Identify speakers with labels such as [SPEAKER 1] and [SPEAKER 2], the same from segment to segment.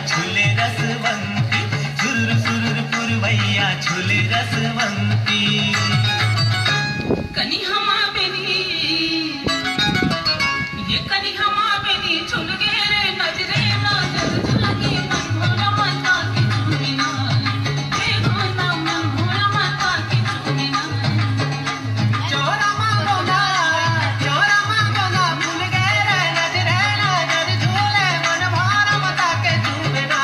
[SPEAKER 1] झूले रसवंती, सुरुर सुरुर पुरवैया झूले रसवंती।
[SPEAKER 2] कनी हमा बेनी ये कनी हमा बेनी झूल गे रे नजरे नजर झुलगे मन भोला माता की झूमिना हे गोना मन भोला माता की झूमिना।
[SPEAKER 1] चोरा मांगोना भूल गए रे नजरे नजर झूले मन भोला माता के झूमिना,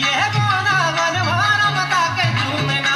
[SPEAKER 1] ये गोना मन भोला माता के झूमिना।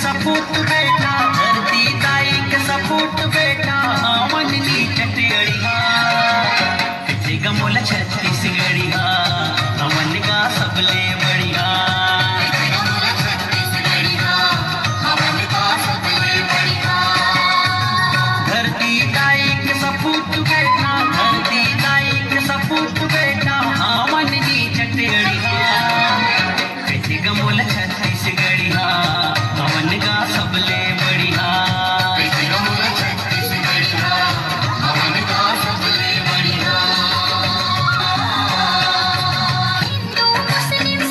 [SPEAKER 1] सपूत बेटा धरती दाई के सपूत बेटा मननी चटड़िया पिछे गमोला छत्तीसगढ़िया हमन का सबले बढ़िया। धरती दाई के सपूत बेटा धरती दाई के सपूत बेटा मननी चटड़िया पिछे गमोला छत्तीसगढ़िया हमन का सबले बढ़िया। हमन का सबले बढ़िया।
[SPEAKER 3] हिंदू मुस्लिम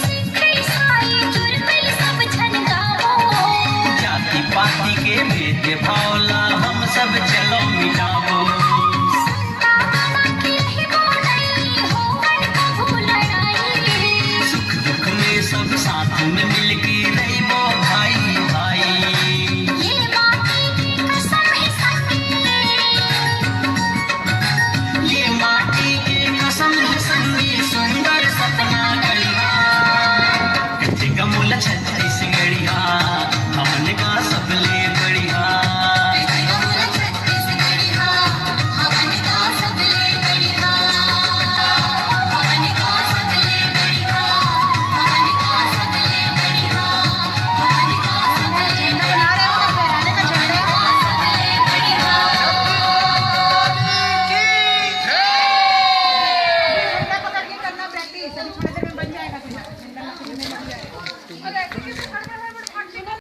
[SPEAKER 3] लोग साथ में मिलके रहीबो